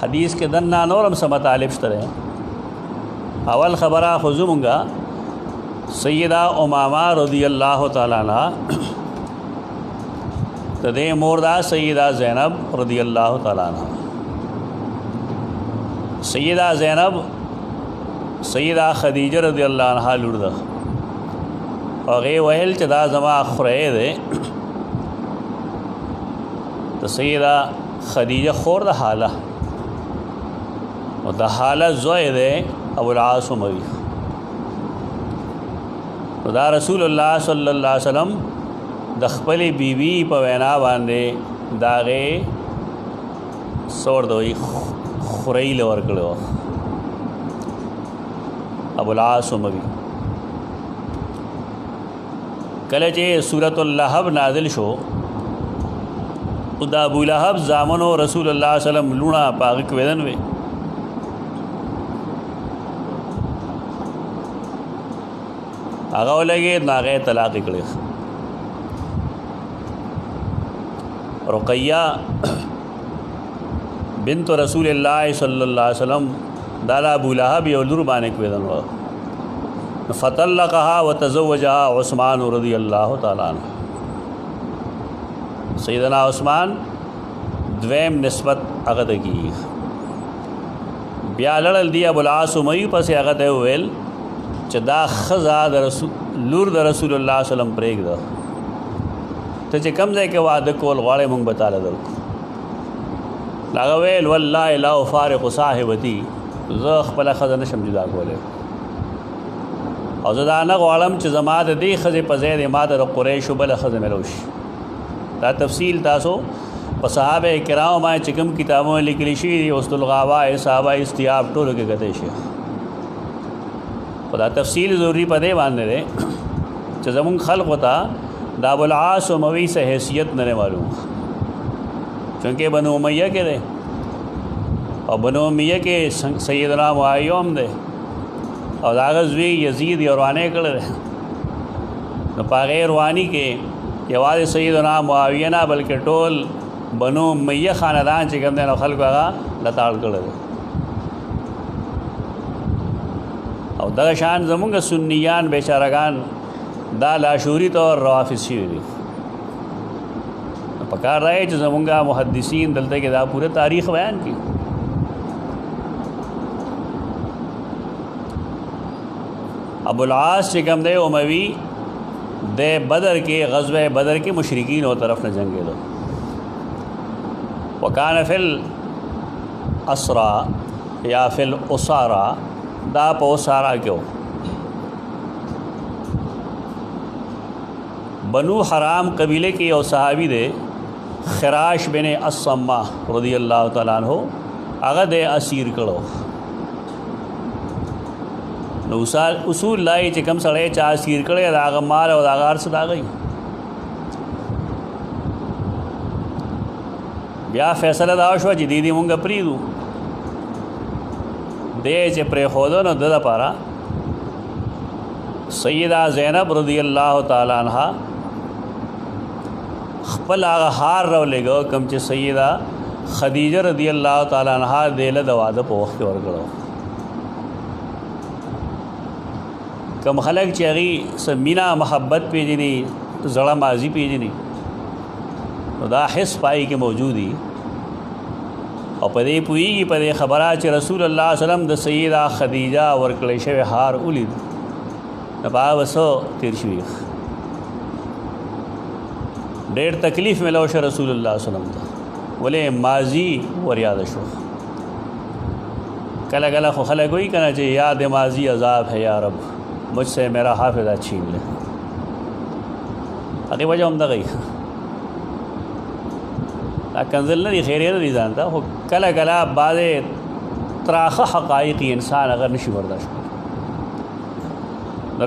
حدیث کې دنه نورم سم مطالب شته. اول خبره خو زمونږه سیدہ امامہ رضی اللہ تعالیٰ عنہ تدے موردہ سیدہ زینب رضی اللہ تعالیٰ عنہ. سیدہ زینب سیدہ خدیجہ رضی اللہ عنہ لڑدہ وغی وحل چدا زما خورے دے تو سیدہ خدیجہ خور دا حالہ و دا حالہ زوئے دے ابو العاص اموی. دا رسول الله صلی الله علیه وسلم د خپل بیبي په وینا باندې داغه سور دوی خوري لور کړو ابو العاص اموی. کله چې سورۃ اللهب نازل شو دا ابو لهب زامنو رسول الله صلی الله علیه وسلم لونه پاک ویدن وی هغه ولګي ناغه طلاق کړي. رقیہ بنت رسول الله صلی الله علیه وسلم دالا ابو لهب یو لور باندې کویدن و فطلقها وتزوجها عثمان رضی الله تعالی عنہ. سیدنا عثمان دویم نسبت هغه دکی بیا لړل دی ابو العاص مې پس هغه ته ویل چې دا خزا د رسول لور د رسول الله صلی الله علیه وسلم پرېږده ته چې کوم ځای کې واده کول غواړې مونږ به تاله درکو. هغه ویل والله لا افارق صاحبتي زه خپله ښځه نشم جدا کولی او زه دا نه غواړم چې زما د دې ښځې په ځای د ما د قریشو بله ښځه میلو شي. دا تفصیل تاسو په صحابه کرامو باندې چې کوم کتابونه لیکلی شوي دي وسط الغابه صحابه استیاب ټولو کې کتلی شي. خدا تفصیل ضروری پدے باندھے دے کہ زمون خلق ہوتا دا ابو العاص اموی سے حیثیت نہ معلوم چونکہ بنو امیہ کے دے اور بنو امیہ کے سیدنا معاویہ ہم دے اور داغزوی یزید یوروانے کر دے پاغیر روانی کے یواز سیدنا معاویہ نہ بلکہ ٹول بنو امیہ خاندان چکم دے نو خلق آگا لطاڑ کر دے. او دغه شان زمونږ سنیان بیچارگان دا لاشوری طور روافظ شوي دي. پکار رہے چې زمونږ محدثین دلته کې دا پورے تاریخ بیان کی. ابو العاص چې کوم دی اموی د بدر کې غزوه بدر کې مشرکین او طرف نه جنگېدو وکان فی الاسرا یا فی الاسارا دا په سارا کې بنو حرام قبیلے کې یو صحابي دی خراش بن الصمہ رضی اللہ تعالیٰ عنہ هغه د اسیر کړو. نو اصول لای چې کوم سړی چا اسیر کړي هغه مال او هغه ارث داغی بیا فیصله دا شو چې دیدی مونږ پریدو دے چې پرې خودو نو د لپاره سیدہ زینب رضی اللہ تعالی عنہ خپل هغه هار راولېږه کوم چې سیدہ خدیجہ رضی اللہ تعالی عنہ دې له د واده په وخت کې ورکړو. کوم خلک چې هغې څه مینه محبت پیژني زړه ماضي پیژني نو دا حس پای کې موجود دي او په دې پوهېږي په دې خبره چې رسول الله صلی الله علیه وسلم د سیدہ خدیجه ورکړی شوی هار ولید نو په هغه څه تېر شوي ډېر تکلیف میلاو شو رسول الله صلی الله علیه وسلم ته ولې ماضي وریاده شو. کله کله خو خلک وایي که نه چې یاد ماضی عذاب ہے یا رب مجھ سے میرا حافظہ چھین لے هغې وجه هم دغه دا کنزل نه دي خیریه نه دي ځان ته خو کله کله بعضې تراخه حقایق انسان اگر نشي برداشت کړي.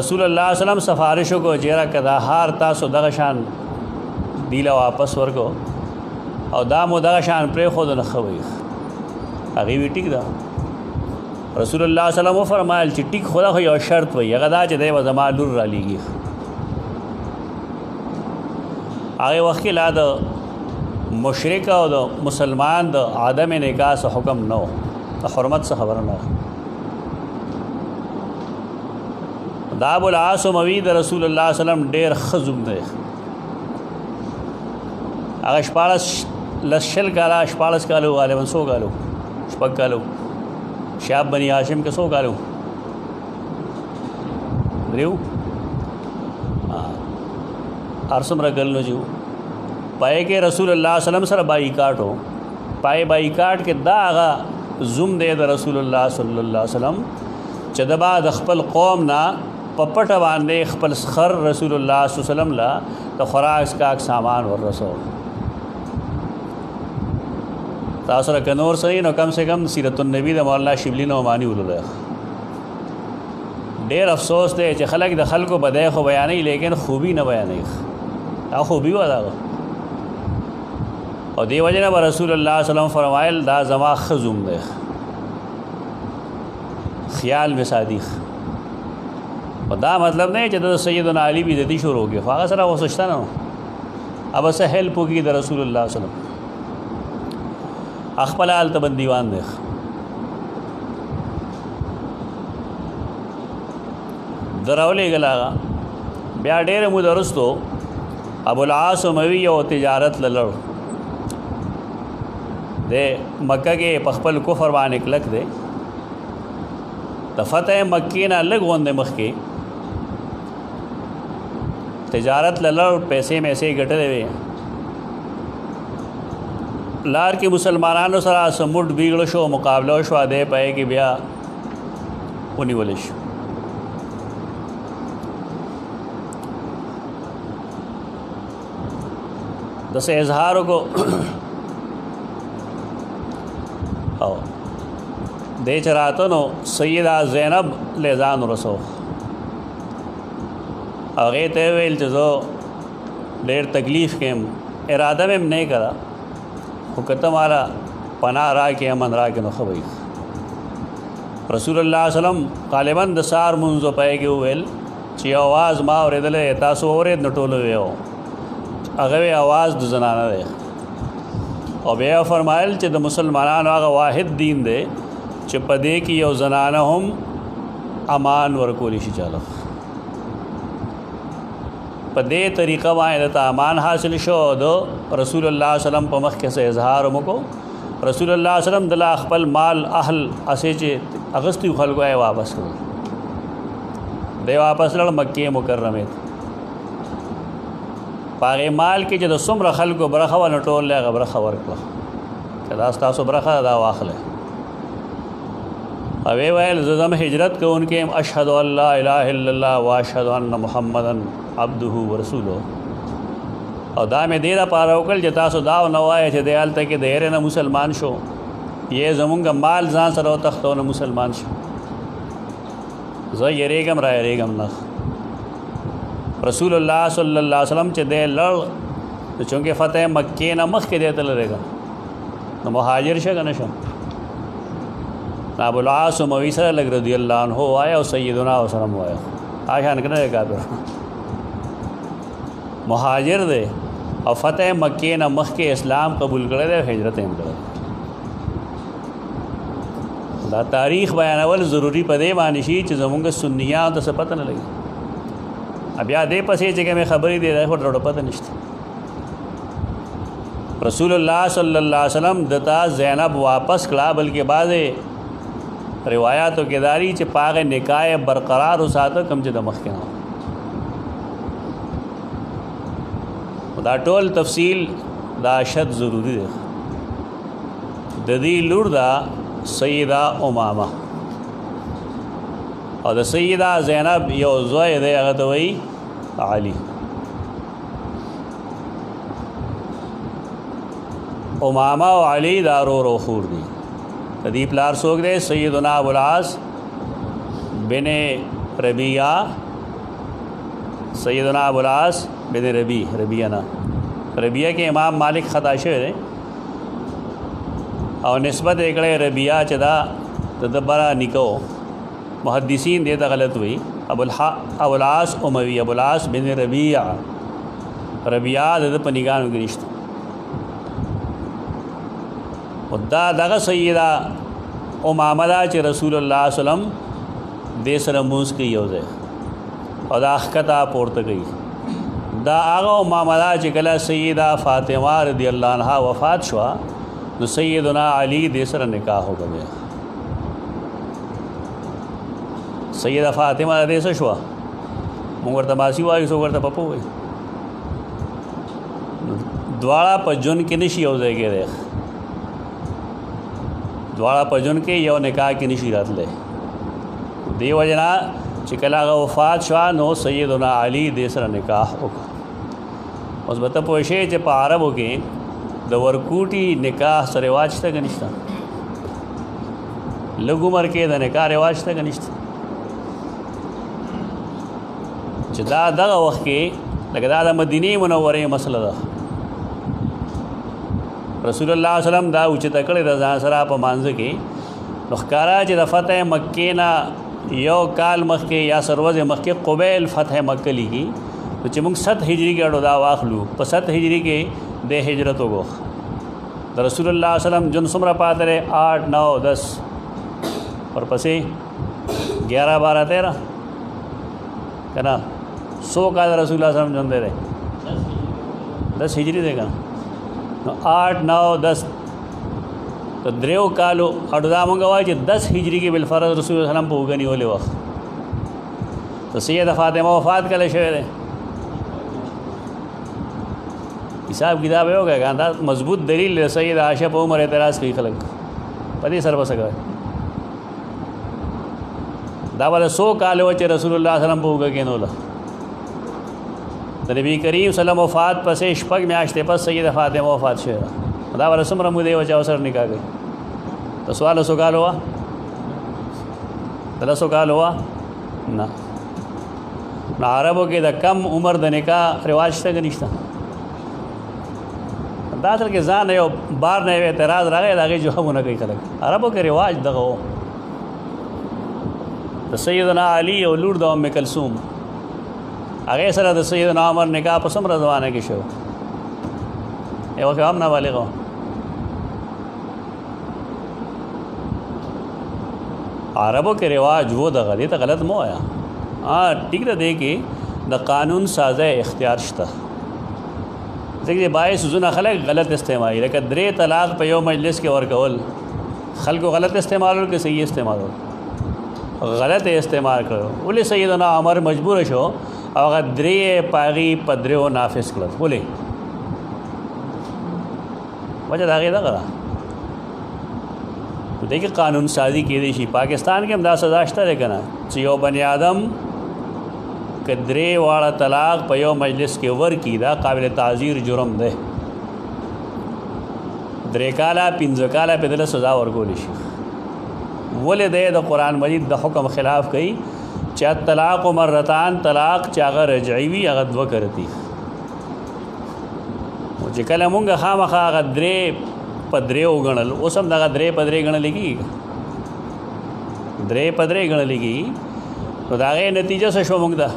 رسول الله صلی الله علیه وسلم سفارش وکړو چې یاره که دا هار تاسو دغه شان دیله واپس ورکو او دا مو دغه شان پرېښودو نه ښه وي. هغې وی ټیک ده. رسول الله صلی الله علیه وسلم وفرمایل چې ټیک خو دا خو یو شرط وي هغه دا چې دی به زما لور رالیږي. هغې وخت کې لا د مشرک او د مسلمان د عدم نکاح څه حکم نو د حرمت څه خبره نه دا ابو العاص اموي د رسول الله صلی الله علیه وسلم ډیر خزم دی هغه لشل کالا 14 کالو غالبا 100 کالو شپږ کالو شاب بني هاشم کې 100 کالو دریو ارسم رګل نو جو پای کې رسول الله صلی الله علیه وسلم سره بایکاټ هو پای بایکاټ کې دا هغه زوم دی د رسول الله صلی الله علیه وسلم چې د بعد خپل قوم نه پپټ باندې خپل خر رسول الله صلی الله علیه وسلم لا د خوراک کا سامان ور رسول تاسو را کنور صحیح نو کم سے کم سیرت النبی د مولانا شبلی نو مانی ولله ډیر افسوس دی چې خلک د خلکو بدای خو بیانې لیکن خوبی نه بیانې دا خوبی ودا او دی وجه نه رسول الله صلی الله علیه وسلم فرمایل دا زما خزوم دی خیال میں صادق او دا مطلب نه چې د سیدنا علی بي د دې شروع کې هغه سره وسشته نه اب سهل پوګي د رسول الله صلی الله علیه وسلم خپل حالت بند دیوان دی دراولې غلا بیا ډېر مو درستو ابو العاص اموي او تجارت لړ د مکه کې په خپل کفر باندې کلک دی د فتح مکې نه لږ غونډه مخ کې تجارت لړ پیسې ګټلې وي لار کې مسلمانانو سره سموټ بیګړ شو مقابله شو ده پې کې بیا ونیول شو دسه اظهار کو او دې چراتنو سیدہ زینب لیزان رسو هغه ته ویل چې زه ډېر تکلیف کېم اراده مې نه کرا خو کته مارا پناه را کې امن را کې نو خوي رسول الله صلی الله علیه وسلم غالبا د سار منځو پای کې ویل چې आवाज ما اورېدلې تاسو اورېد نټول ویو هغه आवाज د زنانه ده او بیا فرمایل چې د مسلمانانو هغه واحد دین دی چې پدې کې یو زنانه هم امان ورکول شي چاله پدې طریقه باندې ته امان حاصل شو دو رسول الله صلی الله علیه وسلم په مخ کې څه اظهار وکړو رسول الله صلی الله علیه وسلم د خپل مال اهل اسې چې اغسطی خلکو یې واپس کړو دی واپس لړ مکه مکرمه پاره مال کې چې د څومره خلکو برخه ونه ټول له برخه ورکړه کدا تاسو برخه دا واخله او ویل زدم هجرت کوونکې اشهد ان لا اله الا الله واشهد ان محمدن عبده ورسوله او دا مې ډیره پاره وکړل چې تاسو دا نه وایي چې دیال ته کې ډیر نه مسلمان شو یې زمونږ مال ځان سره تختونه مسلمان شو زه یریګم را یریګم نه رسول الله صلی الله علیه وسلم چې د لړ چونکه فتح مکه نه مخ کې دیته لريګا نو مهاجر شګ نه شم ابو العاص اموي سره لګ رضی الله عنه آیا او سیدنا وسلم آیا آشان کنه کافر مهاجر دی او فتح مکه نه مخ کې اسلام قبول کړی دی هجرت هم کړی دا تاریخ بیانول ضروری پدې باندې شي چې زمونږ سنیات څه پته نه لګي بیا دې پسې چې مې خبرې دی راځو پته نشته رسول الله صلی الله علیه وسلم دتا زینب واپس کړه بلکې بعضې روایتو کې داری چې پاغه نکاح برقرار وساته کم چې د مخ کې نه دا ټول تفصیل دا شد ضروری دی د دې لور دا سیدہ امامه او د سیدہ زینب یو زوی دی هغه ته وایي علی امامه او علی دا ورو خور دي د دې پلار څوک دی سیدنا ابو العاص بن ربیعہ سیدنا ابو العاص بن ربیعہ کې امام مالک خطا شوی دی او نسبت کړي ربیعہ چې دا د دبره نکو محدثین دې ته غلط وي ابو العاص اموي ابو العاص بن ربیعہ د پنیګانو کې نشته او دا دغه سیده امامه ده چې رسول الله وسلم دې سره مونځ کوي یو ځای او دا ښکته پورته کوي. دا هغه امامه ده چې کله سیده فاطمه رضی الله عنها وفات شوه نو سیدنا علی دې سره نکاح وکړی. سیده فاطمه دې څه شوه مونږ ورته ماسي وایو څوک ورته پپو وایي. دواړه په ژوند کې نشي یو ځای کېدی، دواړه په ژوند کې یو نکاح کې نشي راتلی. دې وجې نه چې کله هغه وفات شوه نو سیدنا علی دې سره نکاح وکړه. اوس به ته پوه شې چې په عربو کې د ورکوټي نکاح سره رواج شته که نشته؟ لږ عمر کې د نکاح رواج شته که نشته؟ چې دا دغه وخت کې لکه دا د مدینې منورې مسله ده. رسول الله وسلم دا اوچته کړې ده ځان سره په مانځه کې. نو ښکاره چې د فتح مکې نه یو کال مخکې یا سروزې مخکې قبیل فتح مکه لیږي نو چې موږ 7 هجري کې اډو دا واخلو په 7 هجري کې د هجرت وګوښ د رسول الله وسلم جون څومره پاتې دی 8 9 10 ورپسې 11 12 13 که نه 100 کال رسول الله وسلم جون دی 10 هجري دی که نه نو 8 9 10 تو دریو کالو اډو دا مونږ وایو چې 10 هجري کې بالفرض رسول الله وسلم په اوږه نیولې وخت تو سیده فاطمه وفات کله شوی دی حساب کتاب یې وکړه که دا مضبوط دلیل دی. سید عائشہ په عمر اعتراض کوي خلک په دې سره به څه کوي. دا به 100 کال و چې رسول الله وسلم په اوږه کېنوله. د نبی کریم صلی وفات پسې شپږ میاشتې پس سیده فاطمه وفات شوې ده. دا به څومره مودې وه چې هغه سره نکاح کوي. د سوال 100 کال وه د 100 کال وه نه. نو عربو کې د کم عمر د نکاح رواج شته که نشته؟ دا اصل کې ځان یو بار نه یو اعتراض راغی د هغې جوابونه کوي خلک. عربو کې رواج دغه و د سیدنا علي او لور د ام کلثوم هغې سره د سیدنا عمر نکاح په څومره زمانه کې شو یو وخت هم نابالغ و. عربو کې رواج و دغه دې ته غلط مو وایه. ټیک ده دې کې د قانون سازه اختیار شته ځکه چې باعث سوزونه خلک غلط استعمالي لکه 3 طلاق په یو مجلس کې ورکول خلکو غلط استعمال ورکړي صحیح استعمال غلط استعمال کړو. ولې سیدنا عمر مجبور شو او هغه 3 پاغي په 3 نافذ کړل. ولې وجه د هغې دغه ده دې کې قانون سازي کېدی شي. پاکستان کې هم دا سزا شته دی که نه چې یو بني آدم که 3 واړه طلاق په یو مجلس کې ورکړي دا قابل تعزیر جرم دی. 3 کاله 15 کاله پې دله سزا ورکولی شي. ولې دی د قرآن مجید د حکم خلاف کوي چې طلاق و مرتان طلاق چې هغه رجعي وي هغه 2 کرتی چې کله مونږ خامخا هغه 3 په 3 وګڼل اوس هم دغه 3 په 3 ګڼلی کېږي 3 په 3 ګڼلی کېږي نو د هغې نتیجه څه شوه مونږ ته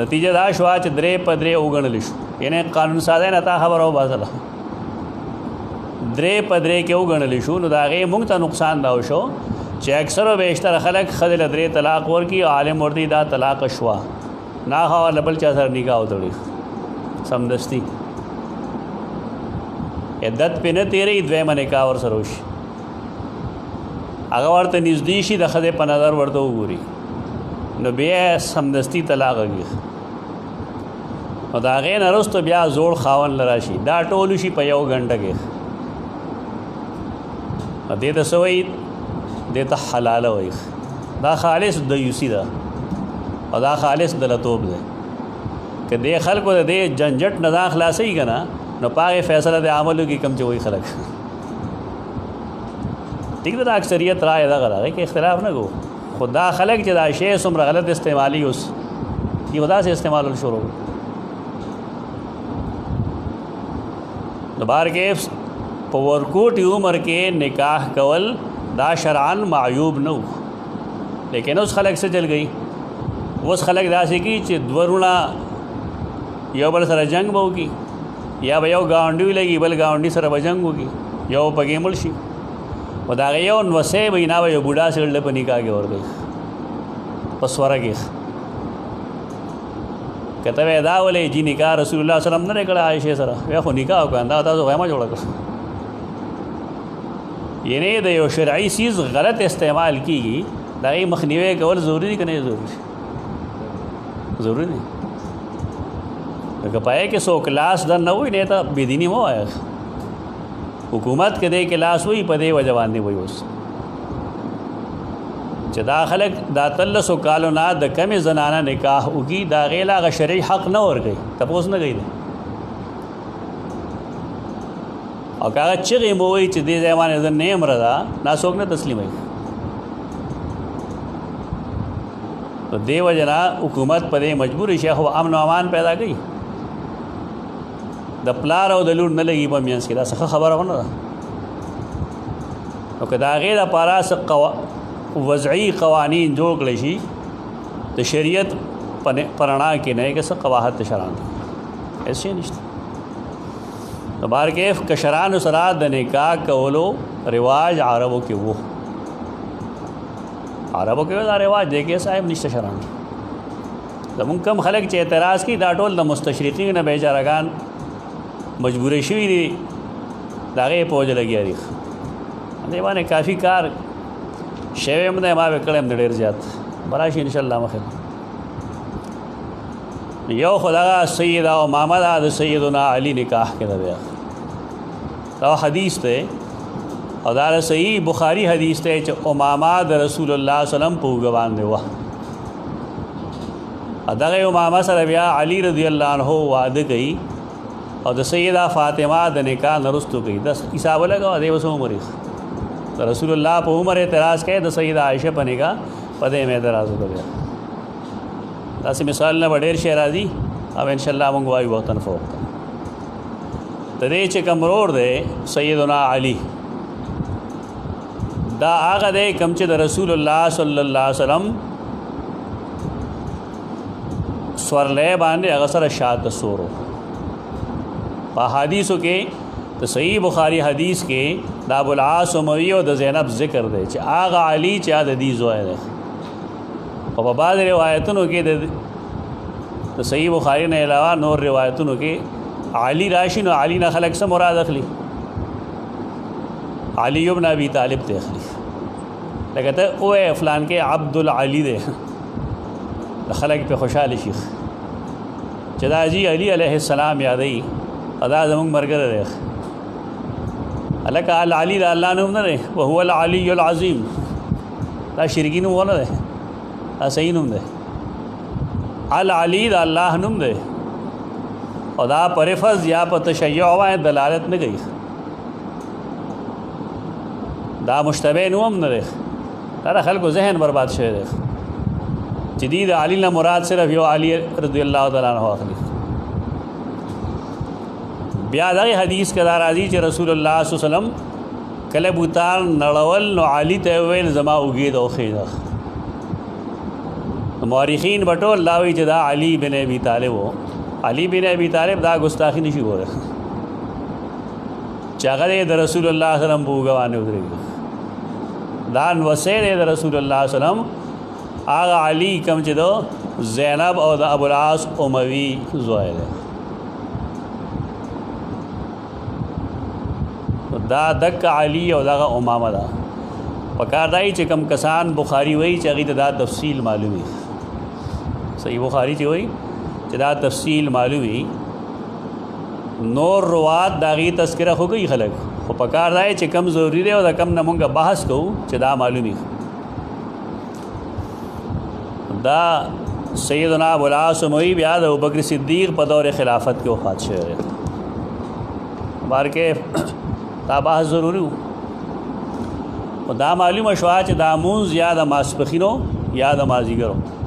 نتیجه دا شوه چې 3 په 3 وګڼلی شو یعنې قانون سازی نه تا خبره وباسله 3 په 3 کې وګڼلی شو نو د هغې مونږ ته نقصان دا وشو چې اکثر و بیشتر خلک ښځې له 3 طلاق ورکړي عالم ورته دا طلاق شوه ناخوا له بل چا سره نکاح وتړي سمدستي عدت پې نه تېرئ دویمه نکاح ورسره وشي هغه ورته نږدې شي د ښځې په نظر ورته وګوري نو بیا سمدستي طلاق کېږي نو د هغې نه وروسته بیا زوړ خاوند له راشي دا ټول وشي په 1 غنټه کې دې ته څه وایي دې ته حلاله وایي دا خالص دیوسي ده او دا خالص دلتوب دی که دې خلکو د دې جنجټ نه ځان خلاصوي که نه نو په هغې فیصله د عملو کې کم چې وایي خلک ټیک ده د اکثریت رایه دغه ده هغې کې اختلاف نه کوو خو دا خلک چې دا شی څومره غلط استعمالي اوس یو داسې استعمالول شروع نو بار کې په ورکوټي عمر کې نکاح کول دا شرعن معیوب نه و لیکن اوس خلک څه چل گئی اوس خلک داسې کی چې 2 وروڼه یو بل سره جنگ به وکړي یا به یو ګاونډي ولګي بل ګاونډي سره به جنګ وکړي یو پکې مړ شي و د هغې یو نوسی به یې نه به یو بوډا سړي له په نکاح کې ورکوي په سوره کې که ته وایې دا ولې جي نکاح رسول الله وسلم نه دی کړی عایشې سره بیا خو نکاح وکړه دا تاسو غیمه جوړه کړه یعنې د یو شرعي څیز غلط استعمال کېږي د هغې مخنیوی کول ضروري دي که نه ضروري ضروري دی که په هغې کې څوک لاس در نه وي نه ته بېدیني مه وایه حکومت کې دی کې لاس وي په دې وجه باندې وایي اوس چې دا خلک دا 1300 کالو نه د کمې زنانه نکاح وکړي د هغې له هغه شرعي حق نه ورکوي تپوس نه کوي او که هغه چغې مو وایي چې دې ځای باندې زه نه یم رضا دا څوک نه تسلیموي نو دې وجه نه حکومت په دې مجبور شي خو امن و امان پیدا کوي د پلار او د لور نه لګي په منځ کې دا څه خبره نه ده نو که د هغې دپاره څه وضعي قوانین جوړ کړی شي د شریعت په رڼا کې نه که څه قواعد د شرعان هېڅ شی نشته نو بهرکیف کشرانو سره د نکاح کولو رواج عربو کې و عربو کې دا رواج دی کې صاحب نشته شرعان زمونږ کم خلک چې اعتراض کوي دا ټول د مستشرقین نه بیچارهګان مجبوری شوي دي د هغې په وجه لګیا دي دې باندې کافي کار شوی هم دی ما به کړی هم دی ډېر زیات به راشي انشاءالله مخې یو خو دغه سیده او ماما ده د سیدنا علي نکاح کې ده بیا دا حدیث دی او دا صحیح بخاري حدیث دی چې امامه د رسول الله وسلم په اوږه باندې وه دغه امامه سره بیا علي رضی الله عنه واده کوي او د سیده فاطمه د نکاح نه وروستو کوي د حساب لګوه دی اوس عمر د رسول الله په عمر اعتراض کوي د سیده عایشه په نکاح په دې مې اعتراض وکړ داسې مثال نه به ډېر شی راځي او انشاءالله موږ وایو وقتاً فوقتاً د دې چې کوم ورور دی سیدنا علي دا هغه دی کوم چې د رسول الله صلی الله علیه وسلم سورلی باندې هغه سره شات سورو په حدیثو کې د صحیح بخاری حدیث کې د ابوالعاص اموي او د زینب ذکر دی چې هغه علي چې د دې زوی دی او په بعض روایتونو کې د صحیح بخاری نه علاوه نور روایتونو کې علي راشي نو علي نه خلک څه مراد اخلي علي ابن ابي طالب ته اخلي لکه ته اوه فلان کې عبد العلی دی خلک په خوشاله شي چې دا جی علي علیه السلام یادوي ادا زمونږ مرګره دی الکه العلی د الله نوم نه دی وهو العلی العظیم دا شرکی نوم ونه دی دا صحیح نوم دی العلی د الله نوم دی او دا پر فرض یا په تشیع وای دلالت نه کوي دا مشتبه نوم نه دی دا خلکو ذهن برباد شوی دی چې دی د علی نه مراد صرف یو علی رضی الله تعالی عنہ اخلي بیا دغه حدیث کې دا راځي چې رسول الله صلی الله علیه وسلم کله بوتان نړول نو علی ته ویل زما اوږې د اوښې ده مورخین به ټول دا وایي چې دا علي بن ابي طالب و علي بن ابي طالب دا ګستاخي نشي کولی چې هغه د رسول الله صلی الله علیه وسلم په اوږه باندې ودرېږي دا نوسی دی د رسول الله صلی الله علیه وسلم هغه علي کوم چې د زینب او د ابوالعاص اموي زوی دی دا دک علی او دغه امامه ده پکار دی چې کم کسان بخاری وایي چې هغې ته دا تفصیل معلومي صحیح بخاری چې وایي چې دا تفصیل معلومي نور روات د هغې تذکره خو کوي خلک خو پکار دی چې کم ضروري دی او د کم نه مونږ بحث کوو چې دا معلومي دا سیدنا ابوالعاص اموي بیا د ابوبکر صدیق په دور خلافت کې وفات شوی دی بارکې دا بحث ضروري و دا معلومه شوه چې دا مونځ یا د ماسپښینو یا د مازدیګرو